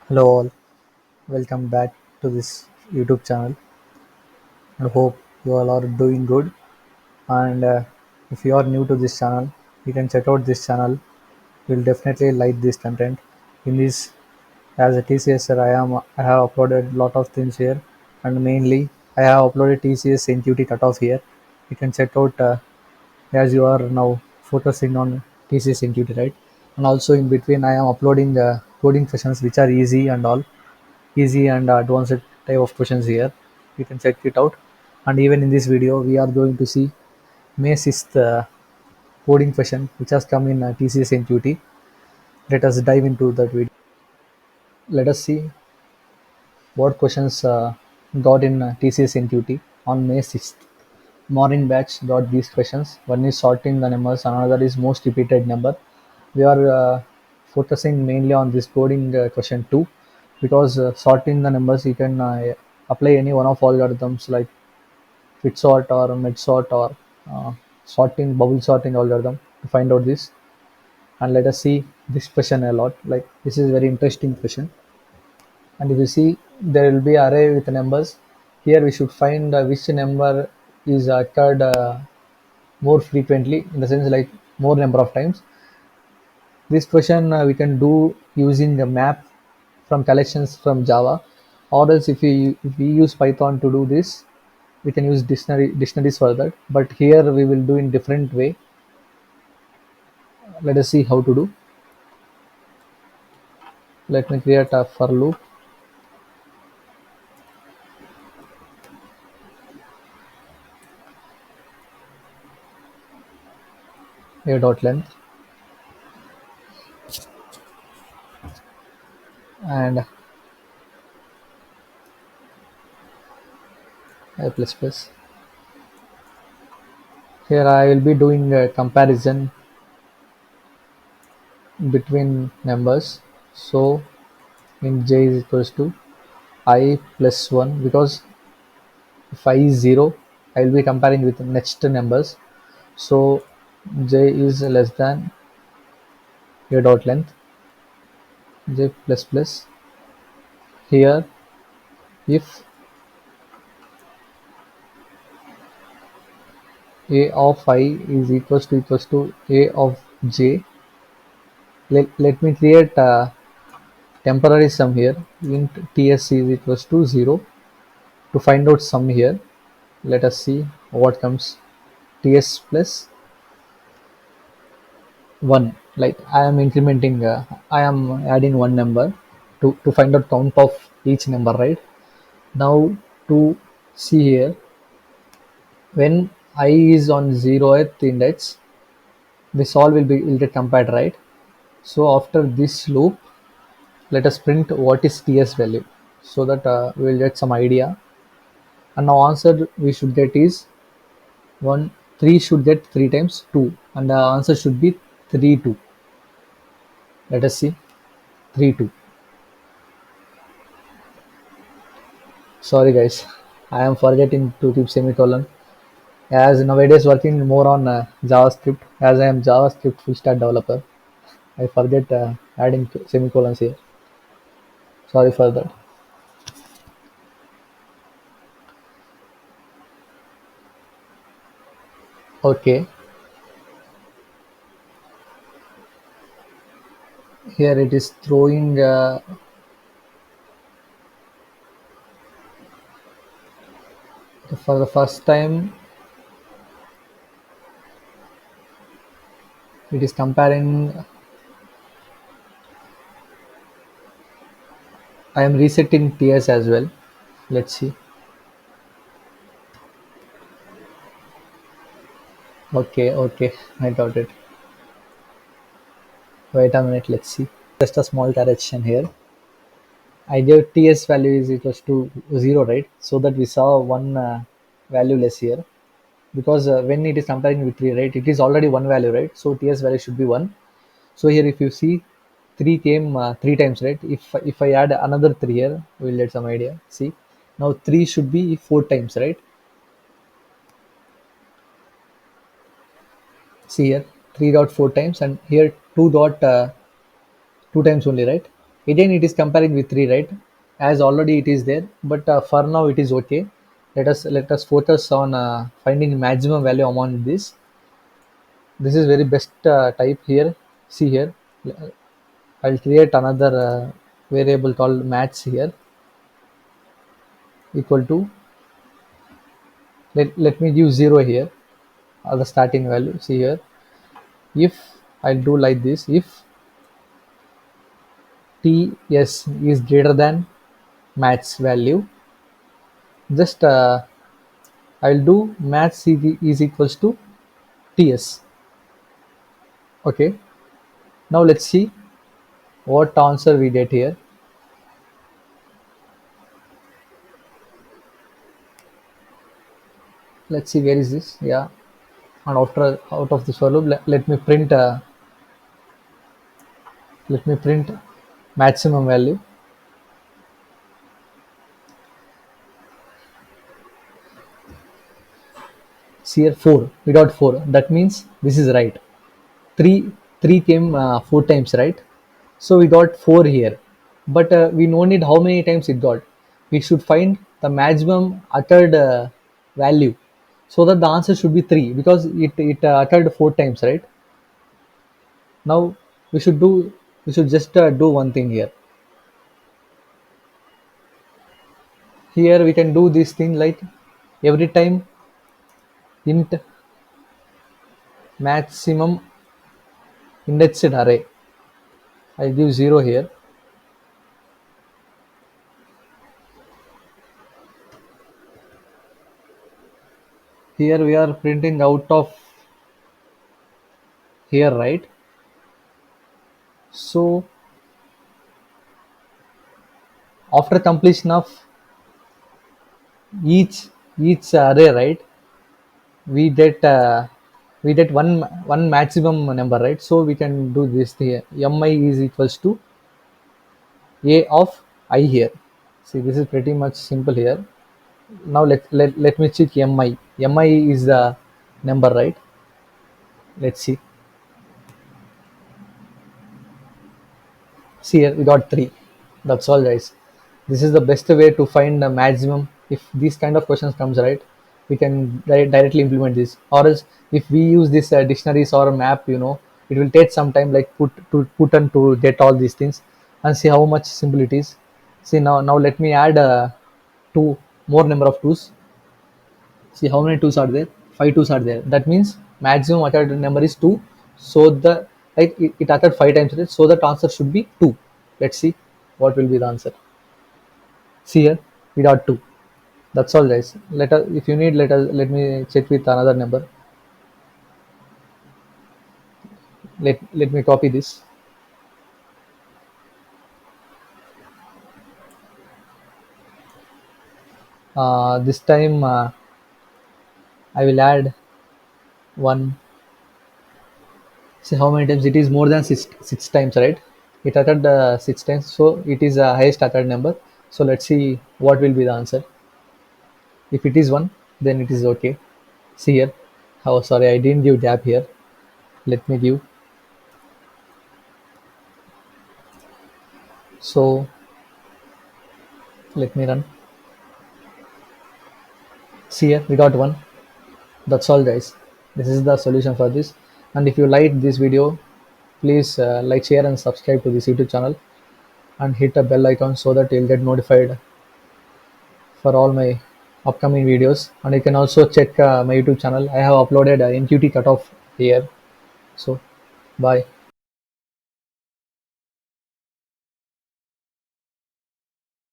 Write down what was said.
Hello all, welcome back to this YouTube channel and hope you all are doing good. And if you are new to this channel, you can check out this channel. You'll definitely like this content. In this, as a TCS, sir, I have uploaded a lot of things here, and mainly I have uploaded TCS NQT cutoff here. You can check out as you are now focusing on TCS NQT, right? And also in between, I am uploading coding sessions which are easy and advanced type of questions here. You can check it out. And even in this video, we are going to see May 6th coding question which has come in TCS NQT. Let us dive into that video. Let us see what questions got in TCS NQT on May 6th. Morning batch got these questions. One is sorting the numbers, another is most repeated number. We are focusing mainly on this coding question 2 because sorting the numbers you can apply any one of algorithms like fit sort or mid sort or uh, sorting bubble sorting algorithm to find out this. And let us see this question a lot, like this is very interesting question. And if you see, there will be array with numbers. Here we should find which number is occurred more frequently, in the sense like more number of times. This question we can do using a map from collections from Java, or else if we use Python to do this, we can use dictionaries for that. But here we will do in different way. Let us see how to do. Let me create a for loop, a dot length, and a plus plus. Here I will be doing a comparison between numbers. So in j is equals to I plus 1, because if I is 0, I will be comparing with next numbers. So j is less than a dot length, j plus plus. Here if a of I is equals to a of j, let me create a temporary sum here. Int ts is equals to 0 to find out sum here. Let us see what comes. Ts plus 1, like I am incrementing, I am adding one number to find out count of each number, right? Now to see here, when I is on 0th index, this all will get compared, right? So after this loop, let us print what is ts value, so that we will get some idea. And now answer we should get is 1 3 should get 3 times 2, and the answer should be 3 2. Let us see. 3 2. Sorry guys, I am forgetting to keep semicolon, as nowadays working more on JavaScript, as I am JavaScript full stack developer. I forget adding semicolons here. Sorry for that. Okay, here it is throwing for the first time. It is comparing. I am resetting TS as well. Let's see. Okay, okay, I got it. Wait a minute, let's see. Just a small correction here. I gave TS value is equals to 0, right? So that we saw one value less here, because when it is comparing with 3, right, it is already one value, right? So TS value should be 1. So here if you see, 3 came 3 times, right? If I add another 3 here, we'll get some idea. See, now 3 should be 4 times, right? See here, 3 dot 4 times, and here 2 dot 2 times only, right? Again, it is comparing with 3, right? As already it is there, but for now it is okay. Let us focus on finding maximum value among this. This is very best type here. See here, I'll create another variable called maths here, equal to, let me give 0 here, the starting value. See here, if I'll do like this, if TS is greater than maths value, just I'll do maths is equals to TS. Okay, now let's see what answer we get here. Let's see, where is this? Yeah, and after out of this for loop, let me print maximum value. See here, 4. We got 4. That means this is right. 3 3 came 4 times, right? So we got 4 here. But we no need how many times it got. We should find the maximum uttered value, so that the answer should be 3, because it uttered 4 times, right? Now we should do we should just do one thing here. Here we can do this thing like every time int maximum indexed array. I give 0 here. Here we are printing out of here, right? So after completion of each each array, right, we get one maximum number, right? So we can do this here. Mi is equals to a of I here. See, this is pretty much simple here. Now let me check mi. Mi is the number, right? Let's see. See here, we got 3. That's all, guys. This is the best way to find the maximum. If these kind of questions comes, right, we can directly implement this. Or else, if we use this dictionaries or a map, it will take some time, like put and to get all these things, and see how much simple it is. See, now let me add 2 more number of 2's. See how many 2's are there? 5 2's are there. That means maximum uttered number is 2. So the like it uttered 5 times, right? So that answer should be 2. Let's see what will be the answer. See here, we got 2. That's all, guys. If you need, let me check with another number. Let me copy this. This time I will add 1. See how many times it is, more than 6 times, right? It uttered 6 times, so it is a highest uttered number. So let's see what will be the answer. If it is 1, then it is okay. See here. Oh, sorry, I didn't give gap here. Let me give. So let me run. See here, we got 1. That's all, guys. This is the solution for this. And if you like this video, please like, share, and subscribe to this YouTube channel, and hit a bell icon so that you'll get notified for all my upcoming videos. And you can also check my YouTube channel. I have uploaded a NQT cutoff here. So bye.